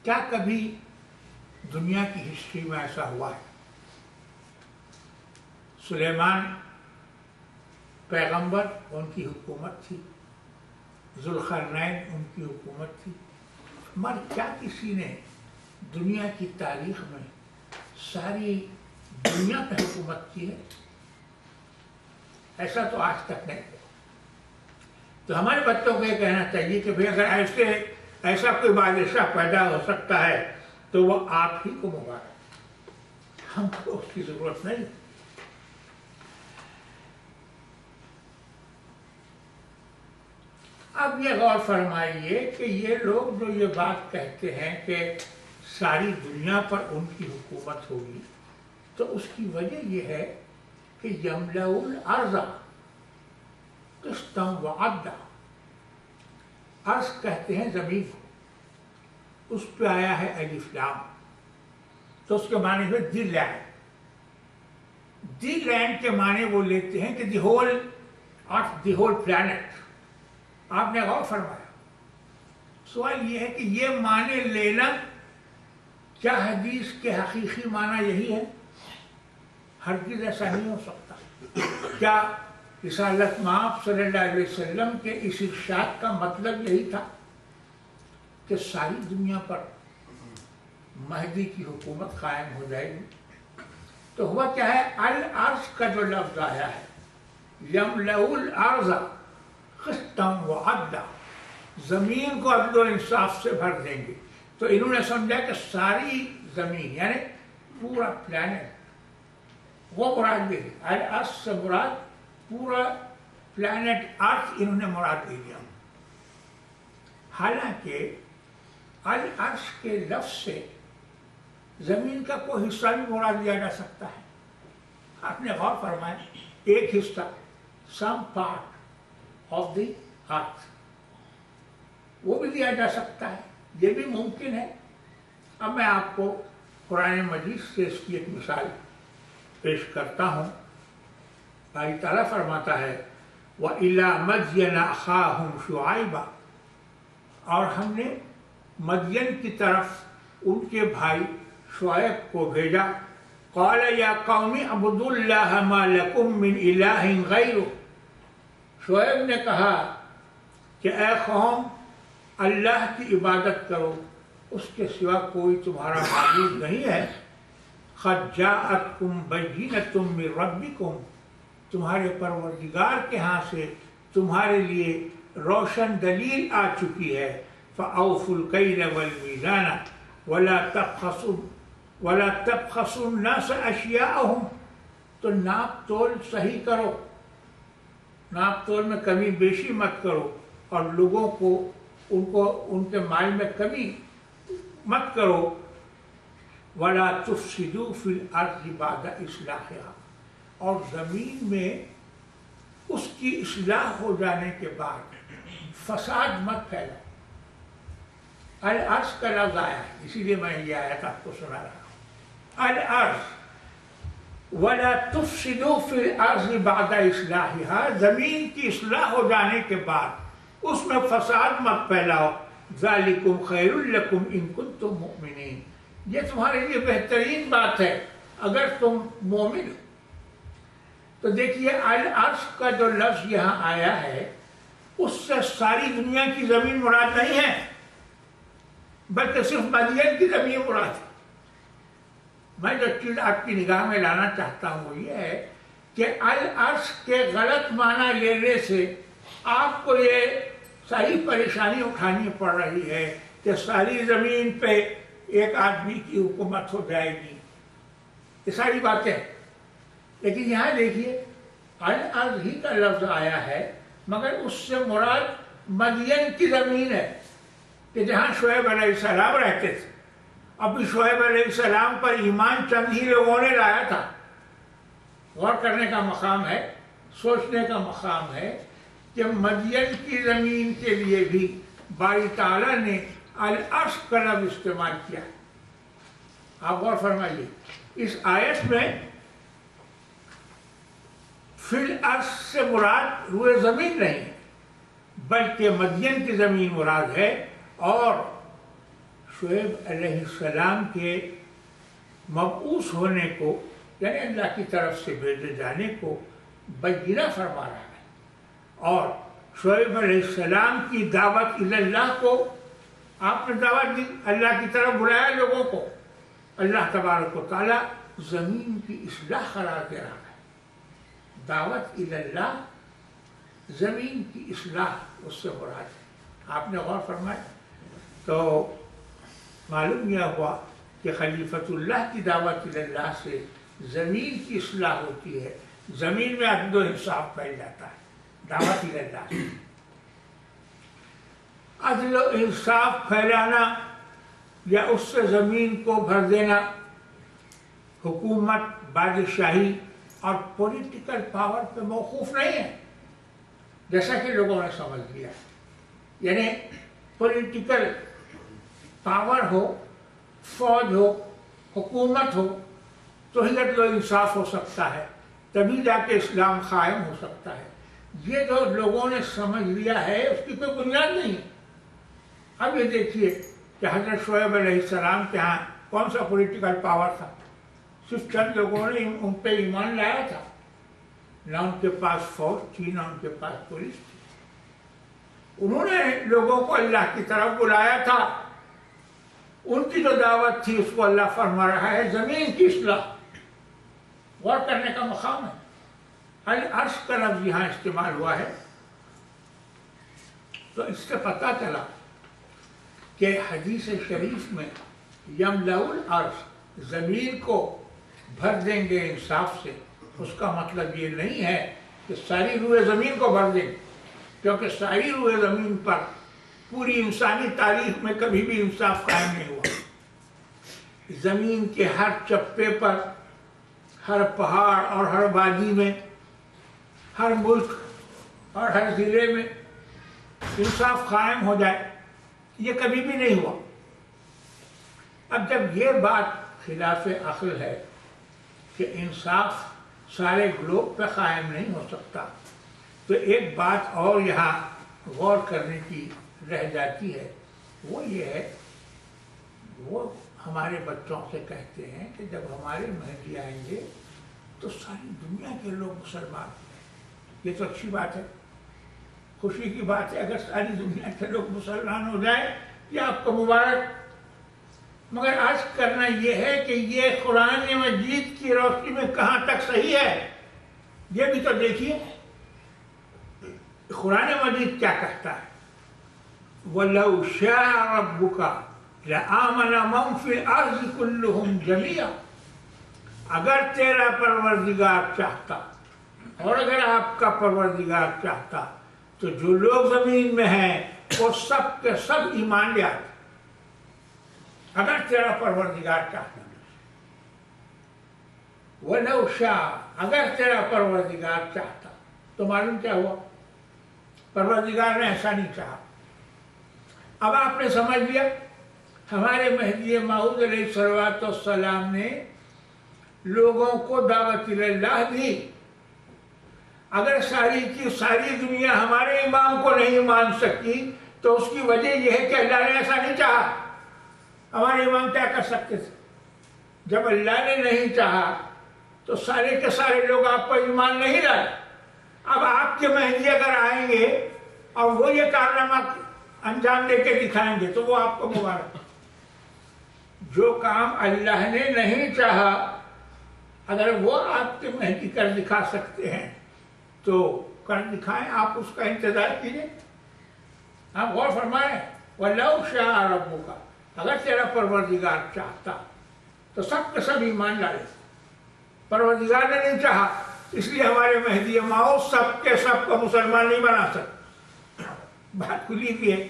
کیا کبھی دنیا کی ہسٹری میں ایسا ہوا ہے؟ سلیمان پیغمبر، ان کی حکومت تھی، ذوالقرنین ان کی حکومت تھی، مگر کیا کسی نے دنیا کی تاریخ میں ساری دنیا پہ حکومت کی ہے؟ ایسا تو آج تک نہیں ہوا۔ تو ہمارے بچوں کو یہ کہنا چاہیے کہ بھئی اگر ایسا کوئی بادشاہ پیدا ہو سکتا ہے تو وہ آپ ہی کو مبارک، ہم کو اس کی ضرورت نہیں۔ اب یہ غور فرمائیے کہ یہ لوگ جو یہ بات کہتے ہیں کہ ساری دنیا پر ان کی حکومت ہوگی، تو اس کی وجہ یہ ہے کہ یملأ الارض قسطا وعدلا، عرض کہتے ہیں زمین کو، اس پہ آیا ہے الف لام، تو اس کے معنی ہے دی لینڈ۔ دی لینڈ کے معنی وہ لیتے ہیں کہ the whole earth, the whole planet. آپ نے غور فرمایا؟ سوال یہ ہے کہ یہ معنی لینا کیا حدیث کے حقیقی معنی یہی ہے؟ ہرگز ایسا نہیں ہو سکتا۔ کیا رسالت مآب صلی اللہ علیہ وسلم کے اس ارشاد کا مطلب یہی تھا کہ ساری دنیا پر مہدی کی حکومت قائم ہو جائے گی؟ تو ہوا کیا ہے، الارض کا جو لفظ آیا ہے، یملأ الارض قسطا وعدلا، زمین کو عدل و انصاف سے بھر دیں گے۔ تو انہوں نے سمجھا کہ ساری زمین یعنی پورا پلانٹ، وہ مراد لے لی، الارض سے مراد پورا پلانٹ ارتھ انہوں نے مراد لے لیا۔ حالانکہ الارض کے لفظ سے زمین کا کوئی حصہ بھی مراد لیا جا سکتا ہے۔ آپ نے غور فرمایا، ایک حصہ، سم پارٹ آف دی ارتھ، وہ بھی لیا جا سکتا ہے، یہ بھی ممکن ہے۔ اب میں آپ کو قرآن مجید سے اس کی ایک مثال پیش کرتا ہوں۔ باری تعالیٰ فرماتا ہے وَإِلَىٰ مَدْيَنَ أَخَاهُمْ شُعَيْبًا، اور ہم نے مدین کی طرف ان کے بھائی شعیب کو بھیجا۔ قَالَ يَا قَوْمِ اعْبُدُوا اللَّهَ مَا لَكُم مِّنْ إِلَٰهٍ غَيْرُهُ، شعیب نے کہا کہ اے قوم، اللہ کی عبادت کرو، اس کے سوا کوئی تمہارا معبود نہیں ہے۔ قَدْ جَاءَتْكُمْ بَيِّنَةٌ مِّن رَبِّكُمْ، تمہارے پروردگار کے ہاں سے تمہارے لیے روشن دلیل آ چکی ہے۔ فَأَوْفُوا الْكَيْلَ وَالْمِيزَانَ وَلَا تَبْخَسُوا النَّاسَ أَشْيَاءَهُمْ، تو ناپ تول صحیح کرو، ناپ تول میں کمی بیشی مت کرو، اور لوگوں کو ان کے مال میں کمی مت کرو۔ وَلَا تُفْسِدُوا فِي الْأَرْضِ بَعْدَ إِصْلَاحِهَا، اور زمین میں اس کی اصلاح ہو جانے کے بعد فساد مت پھیلاؤ۔ الارض کا لفظ آیا ہے، اسی لیے میں یہ آیت آپ کو سنا رہا ہوں۔ الارض وَلَا تُفْسِدُوا فِي الْأَرْضِ بَعْدَ إِصْلَاحِهَا، زمین کی اصلاح ہو جانے کے بعد اس میں فساد مت پھیلاؤ۔ ذَلِكُمْ خَيْرٌ لَكُمْ إِن كُنتُم مُؤْمِنِينَ، یہ تمہارے لیے بہترین بات ہے اگر تم مومن ہو۔ تو دیکھیے الارض کا جو لفظ یہاں آیا ہے، اس سے ساری دنیا کی زمین مراد نہیں ہے، بلکہ صرف مدین کی زمین مراد ہے۔ میں جو چیز آپ کی نگاہ میں لانا چاہتا ہوں وہ یہ ہے کہ الارض کے غلط معنی لینے سے آپ کو یہ ساری پریشانی اٹھانی پڑ رہی ہے کہ ساری زمین پہ ایک آدمی کی حکومت ہو جائے گی، یہ ساری باتیں۔ لیکن یہاں دیکھیے الارض ہی کا لفظ آیا ہے، مگر اس سے مراد مدین کی زمین ہے کہ جہاں شعیب علیہ السلام رہتے تھے۔ ابھی شعیب علیہ السلام پر ایمان چند ہی لوگوں نے لایا تھا۔ غور کرنے کا مقام ہے، سوچنے کا مقام ہے کہ مدین کی زمین کے لیے بھی باری تعالیٰ نے الارض کا لفظ استعمال کیا۔ آپ غور فرمائیے، اس آیت میں فی الارض سے مراد روئے زمین نہیں ہے، بلکہ مدین کی زمین مراد ہے، اور شعیب علیہ السلام کے مبعوث ہونے کو یعنی اللہ کی طرف سے بھیجے جانے کو بینہ فرما رہا ہے، اور شعیب علیہ السلام کی دعوت اللہ کو آپ نے دعوت دی، اللہ کی طرف بلایا لوگوں کو، اللہ تبارک و تعالیٰ زمین کی اصلاح قرار دے رہا ہے۔ دعوت اللہ زمین کی اصلاح اس سے مراد ہے۔ آپ نے غور فرمایا تو معلوم یہ ہوا کہ خلیفۃ اللہ کی دعوت اللہ سے زمین کی اصلاح ہوتی ہے، زمین میں عدل و انصاف پھیل جاتا ہے دعوت اللہ سے۔ عدل و انصاف پھیلانا یا اس سے زمین کو بھر دینا حکومت، بادشاہی اور پولیٹیکل پاور پہ موقوف نہیں ہے، جیسا کہ لوگوں نے سمجھ لیا ہے۔ یعنی پولیٹیکل پاور ہو، فوج ہو، حکومت ہو تو ہی عدل و انصاف ہو سکتا ہے، تبھی جا کے اسلام قائم ہو سکتا ہے۔ یہ جو لوگوں نے سمجھ لیا ہے اس کی کوئی بنیاد نہیں ہے۔ اب یہ دیکھیے کہ حضرت شعیب علیہ السلام کے ہاں کون سا پولیٹیکل پاور تھا؟ صرف چند لوگوں نے ان پہ ایمان لایا تھا، نہ ان کے پاس فوج تھی نہ ان کے پاس پولیس تھی۔ انہوں نے لوگوں کو اللہ کی طرف بلایا تھا، ان کی جو دعوت تھی اس کو اللہ فرما رہا ہے زمین کی اصلاح۔ غور کرنے کا مقام ہے۔ العرش کا لفظ یہاں استعمال ہوا ہے تو اس سے پتہ چلا کہ حدیث شریف میں یملأ الارض، زمین کو بھر دیں گے انصاف سے، اس کا مطلب یہ نہیں ہے کہ ساری روئے زمین کو بھر دیں، کیونکہ ساری روئے زمین پر پوری انسانی تاریخ میں کبھی بھی انصاف قائم نہیں ہوا۔ زمین کے ہر چپے پر، ہر پہاڑ اور ہر وادی میں، ہر ملک اور ہر ضلع میں انصاف قائم ہو جائے، یہ کبھی بھی نہیں ہوا۔ اب جب یہ بات خلاف عقل ہے کہ انصاف سارے گلوب پہ قائم نہیں ہو سکتا، تو ایک بات اور یہاں غور کرنے کی رہ جاتی ہے، وہ یہ ہے، وہ ہمارے بچوں سے کہتے ہیں کہ جب ہمارے مہدی آئیں گے تو ساری دنیا کے لوگ مسلمان ہیں۔ یہ تو اچھی بات ہے، خوشی کی بات ہے اگر ساری دنیا کے لوگ مسلمان ہو جائیں، یہ آپ کو مبارک۔ مگر آج کرنا یہ ہے کہ یہ قرآن مجید کی روشنی میں کہاں تک صحیح ہے، یہ بھی تو دیکھیے۔ قرآن مجید کیا کہتا ہے؟ وَلَوْ شَاءَ رَبُّكَ لَآمَنَ مَنْ فِي الْأَرْضِ كُلُّهُمْ جَمِيعًا، اگر تیرا پروردگار چاہتا اور اگر آپ کا پروردگار چاہتا تو جو لوگ زمین میں ہیں وہ سب کے سب ایمان لے آتے، اگر تیرا پروردگار چاہتا۔ وَلَوْ شَاءَ، اگر تیرا پروردگار چاہتا، تو معلوم کیا ہوا؟ پروردگار نے ایسا نہیں چاہا۔ اب آپ نے سمجھ لیا، ہمارے مہدی موعود علیہ السلام نے لوگوں کو دعوت اللہ دی۔ اگر ساری کی ساری دنیا ہمارے امام کو نہیں مان سکی تو اس کی وجہ یہ ہے کہ اللہ نے ایسا نہیں چاہا۔ ہمارے امام کیا کر سکتے تھے؟ جب اللہ نے نہیں چاہا تو سارے کے سارے لوگ آپ پر ایمان نہیں لائے۔ اب آپ کے مہدی اگر آئیں گے اور وہ یہ کارنامہ انجام دے کے دکھائیں گے تو وہ آپ کو مبارک۔ جو کام اللہ نے نہیں چاہا اگر وہ آپ کے مہدی کر دکھا سکتے ہیں تو کر دکھائیں، آپ اس کا انتظار کیجیے۔ آپ غور فرمائیں، وَلَوْ شَاءَ رَبُّكَ، اگر تیرا پروردگار چاہتا تو سب کے سب ایمان لائے۔ پروردگار نے نہیں چاہا، اس لیے ہمارے مہدی موعود سب کے سب کو مسلمان نہیں بنا سکتے۔ بات کھلی بھی ہے۔